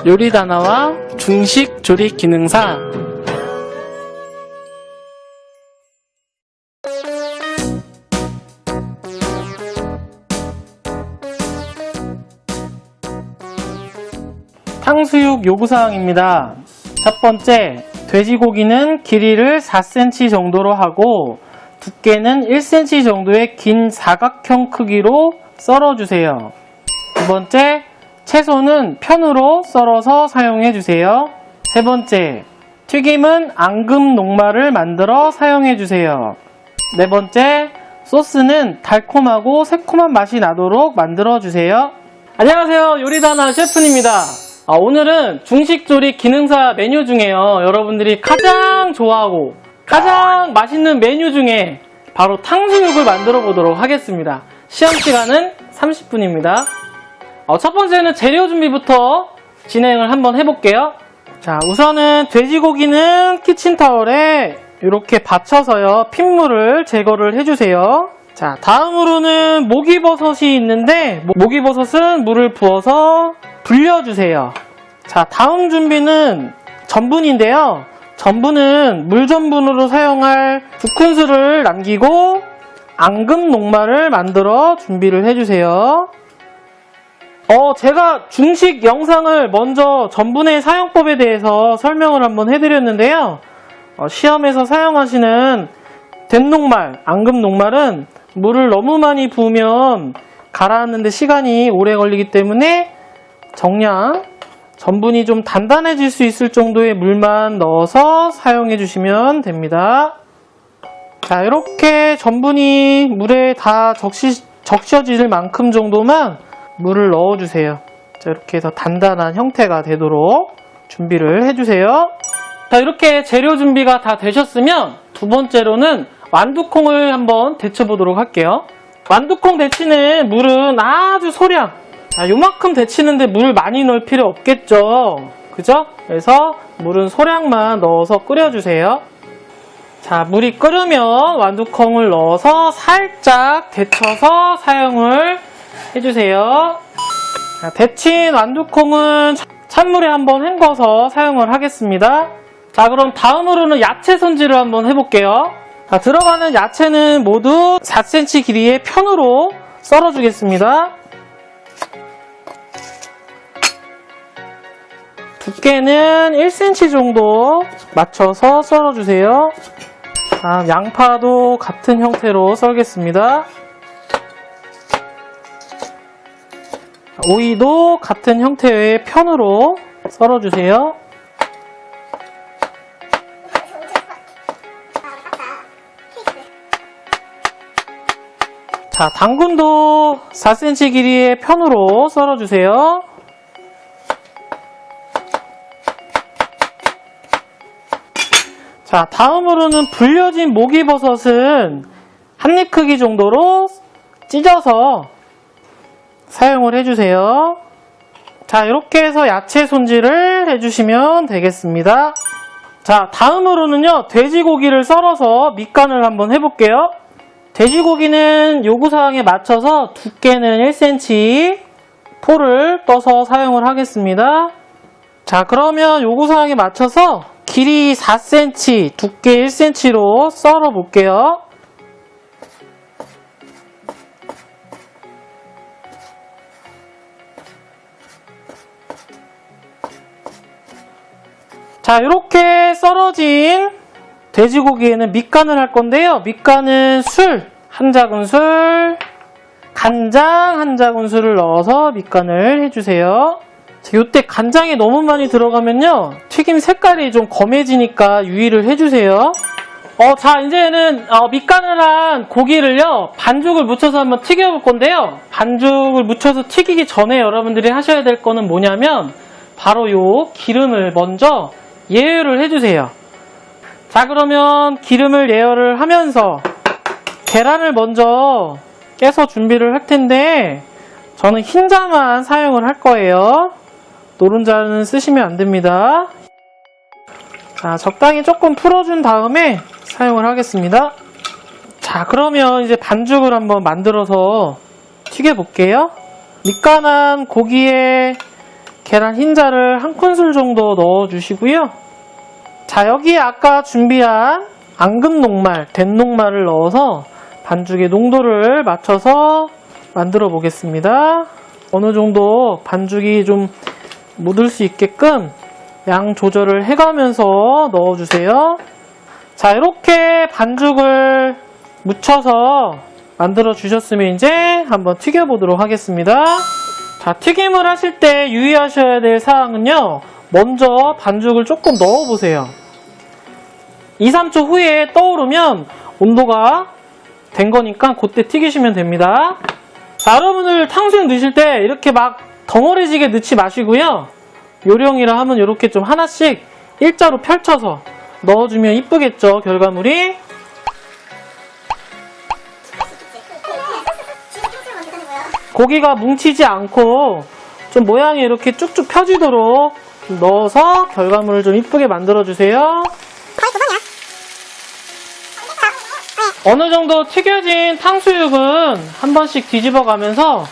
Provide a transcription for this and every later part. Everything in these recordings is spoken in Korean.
요리다나와 중식 조리 기능사. 탕수육 요구사항입니다. 첫 번째, 돼지고기는 길이를 4cm 정도로 하고 두께는 1cm 정도의 긴 사각형 크기로 썰어주세요. 두 번째, 채소는 편으로 썰어서 사용해주세요. 세 번째, 튀김은 앙금 녹말을 만들어 사용해주세요. 네 번째, 소스는 달콤하고 새콤한 맛이 나도록 만들어주세요. 안녕하세요, 요리다나 셰프입니다. 오늘은 중식조리 기능사 메뉴 중에요, 여러분들이 가장 좋아하고 가장 맛있는 메뉴 중에 바로 탕수육을 만들어 보도록 하겠습니다. 시험시간은 30분입니다. 첫 번째는 재료 준비부터 진행을 한번 해볼게요. 자, 우선은 돼지고기는 키친타월에 이렇게 받쳐서요, 핏물을 제거를 해주세요. 자, 다음으로는 목이버섯이 있는데 목이버섯은 물을 부어서 불려주세요. 자, 다음 준비는 전분인데요. 전분은 물전분으로 사용할 2큰술을 남기고 앙금 녹말을 만들어 준비를 해주세요. 제가 중식 영상을 먼저 전분의 사용법에 대해서 설명을 한번 해드렸는데요. 시험에서 사용하시는 된녹말, 앙금 녹말은 물을 너무 많이 부으면 가라앉는데 시간이 오래 걸리기 때문에 정량 전분이 좀 단단해질 수 있을 정도의 물만 넣어서 사용해 주시면 됩니다. 자, 이렇게 전분이 물에 다 적셔질 만큼 정도만 물을 넣어주세요. 자, 이렇게 해서 단단한 형태가 되도록 준비를 해주세요. 자, 이렇게 재료 준비가 다 되셨으면 두 번째로는 완두콩을 한번 데쳐보도록 할게요. 완두콩 데치는 물은 아주 소량, 자, 요만큼 데치는데 물 많이 넣을 필요 없겠죠, 그죠? 그래서 물은 소량만 넣어서 끓여주세요. 자, 물이 끓으면 완두콩을 넣어서 살짝 데쳐서 사용을 해주세요. 자, 데친 완두콩은 찬물에 한번 헹궈서 사용을 하겠습니다. 자, 그럼 다음으로는 야채 손질을 한번 해볼게요. 자, 들어가는 야채는 모두 4cm 길이의 편으로 썰어주겠습니다. 두께는 1cm 정도 맞춰서 썰어주세요. 자, 양파도 같은 형태로 썰겠습니다. 오이도 같은 형태의 편으로 썰어주세요. 자, 당근도 4cm 길이의 편으로 썰어주세요. 자, 다음으로는 불려진 목이버섯은 한입 크기 정도로 찢어서 사용을 해주세요. 자, 이렇게 해서 야채 손질을 해주시면 되겠습니다. 자, 다음으로는요, 돼지고기를 썰어서 밑간을 한번 해볼게요. 돼지고기는 요구사항에 맞춰서 두께는 1cm, 포를 떠서 사용을 하겠습니다. 자, 그러면 요구사항에 맞춰서 길이 4cm, 두께 1cm로 썰어 볼게요. 자, 이렇게 썰어진 돼지고기에는 밑간을 할 건데요. 밑간은 술 1작은술, 간장 1작은술을 넣어서 밑간을 해주세요. 이때 간장이 너무 많이 들어가면요, 튀김 색깔이 좀 검해지니까 유의를 해주세요. 자, 이제는 밑간을 한 고기를요, 반죽을 묻혀서 한번 튀겨볼 건데요. 반죽을 묻혀서 튀기기 전에 여러분들이 하셔야 될 거는 뭐냐면 바로 요 기름을 먼저 예열을 해주세요. 자, 그러면 기름을 예열을 하면서 계란을 먼저 깨서 준비를 할 텐데 저는 흰자만 사용을 할 거예요. 노른자는 쓰시면 안 됩니다. 자, 적당히 조금 풀어준 다음에 사용을 하겠습니다. 자, 그러면 이제 반죽을 한번 만들어서 튀겨 볼게요. 밑간한 고기에 계란 흰자를 1큰술 정도 넣어주시고요. 자, 여기에 아까 준비한 앙금 녹말, 된 녹말을 넣어서 반죽의 농도를 맞춰서 만들어 보겠습니다. 어느 정도 반죽이 좀 묻을 수 있게끔 양 조절을 해가면서 넣어주세요. 자, 이렇게 반죽을 묻혀서 만들어 주셨으면 이제 한번 튀겨 보도록 하겠습니다. 자, 튀김을 하실 때 유의하셔야 될 사항은요, 먼저 반죽을 조금 넣어 보세요. 2, 3초 후에 떠오르면 온도가 된 거니까 그때 튀기시면 됩니다. 자, 여러분들 탕수육 넣으실 때 이렇게 막 덩어리지게 넣지 마시고요. 요령이라 하면 이렇게 좀 하나씩 일자로 펼쳐서 넣어주면 이쁘겠죠, 결과물이. 고기가 뭉치지 않고 좀 모양이 이렇게 쭉쭉 펴지도록 넣어서 결과물을 좀 이쁘게 만들어주세요. 어느 정도 튀겨진 탕수육은 한 번씩 뒤집어 가면서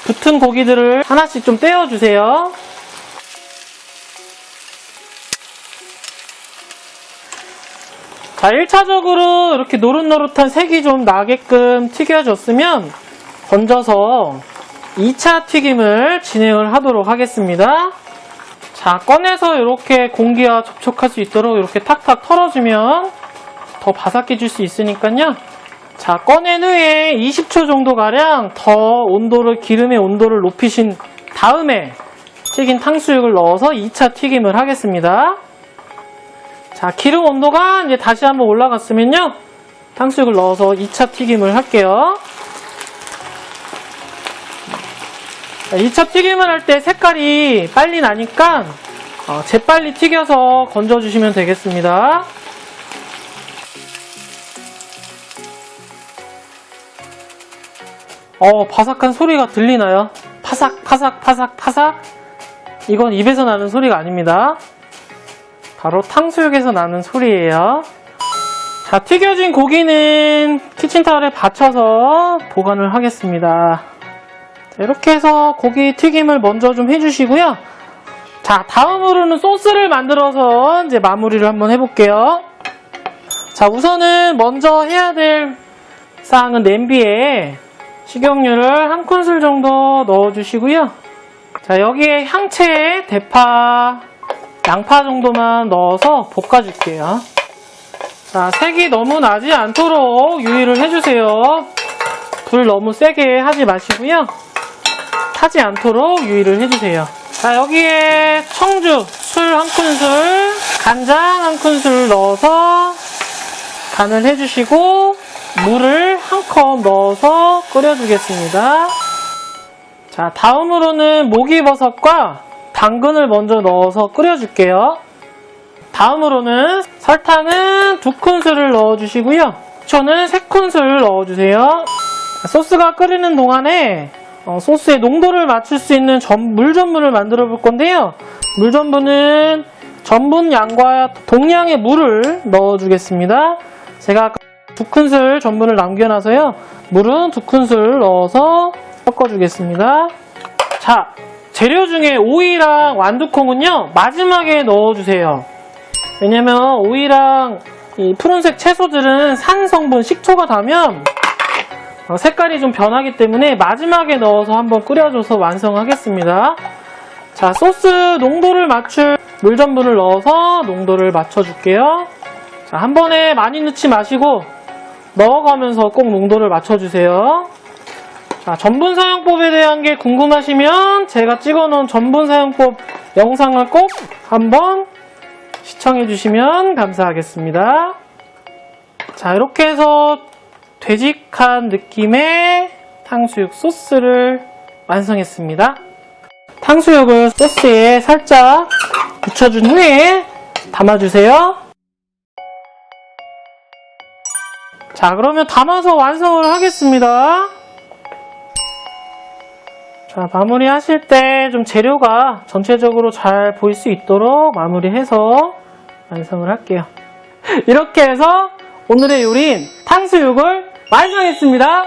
붙은 고기들을 하나씩 좀 떼어주세요. 자, 1차적으로 이렇게 노릇노릇한 색이 좀 나게끔 튀겨졌으면 건져서 2차 튀김을 진행을 하도록 하겠습니다. 자, 꺼내서 이렇게 공기와 접촉할 수 있도록 이렇게 탁탁 털어주면 더 바삭해질 수 있으니까요. 자, 꺼낸 후에 20초 정도가량 더 온도를, 기름의 온도를 높이신 다음에 튀긴 탕수육을 넣어서 2차 튀김을 하겠습니다. 자, 기름 온도가 이제 다시 한번 올라갔으면요, 탕수육을 넣어서 2차 튀김을 할게요. 자, 2차 튀김을 할 때 색깔이 빨리 나니까 재빨리 튀겨서 건져주시면 되겠습니다. 바삭한 소리가 들리나요? 파삭 파삭 파삭 파삭. 이건 입에서 나는 소리가 아닙니다. 바로 탕수육에서 나는 소리예요. 자, 튀겨진 고기는 키친타올에 받쳐서 보관을 하겠습니다. 자, 이렇게 해서 고기 튀김을 먼저 좀 해주시고요. 자, 다음으로는 소스를 만들어서 이제 마무리를 한번 해볼게요. 자, 우선은 먼저 해야 될 사항은 냄비에 식용유를 1큰술 정도 넣어주시고요. 자, 여기에 향채, 대파, 양파 정도만 넣어서 볶아줄게요. 자, 색이 너무 나지 않도록 유의를 해주세요. 불 너무 세게 하지 마시고요. 타지 않도록 유의를 해주세요. 자, 여기에 청주, 술 1큰술, 간장 1큰술 넣어서 간을 해주시고 물을 1컵 넣어서 끓여주겠습니다. 자, 다음으로는 목이버섯과 당근을 먼저 넣어서 끓여줄게요. 다음으로는 설탕은 2큰술을 넣어주시고요. 식초는 3큰술 넣어주세요. 소스가 끓이는 동안에 소스의 농도를 맞출 수 있는 물 전분을 만들어 볼 건데요. 물 전분은 전분 양과 동량의 물을 넣어주겠습니다. 제가 아까 2큰술 전분을 남겨놔서요. 물은 2큰술 넣어서 섞어주겠습니다. 자, 재료 중에 오이랑 완두콩은요, 마지막에 넣어주세요. 왜냐면 오이랑 이 푸른색 채소들은 산 성분 식초가 닿으면 색깔이 좀 변하기 때문에 마지막에 넣어서 한번 끓여줘서 완성하겠습니다. 자, 소스 농도를 맞출 물 전분을 넣어서 농도를 맞춰줄게요. 자, 한 번에 많이 넣지 마시고 넣어가면서 꼭 농도를 맞춰주세요. 자, 전분 사용법에 대한 게 궁금하시면 제가 찍어놓은 전분 사용법 영상을 꼭 한번 시청해주시면 감사하겠습니다. 자, 이렇게 해서 되직한 느낌의 탕수육 소스를 완성했습니다. 탕수육을 소스에 살짝 붙여준 후에 담아주세요. 자, 그러면 담아서 완성을 하겠습니다. 자, 마무리 하실 때 좀 재료가 전체적으로 잘 보일 수 있도록 마무리해서 완성을 할게요. 이렇게 해서 오늘의 요리인 탕수육을 완성했습니다.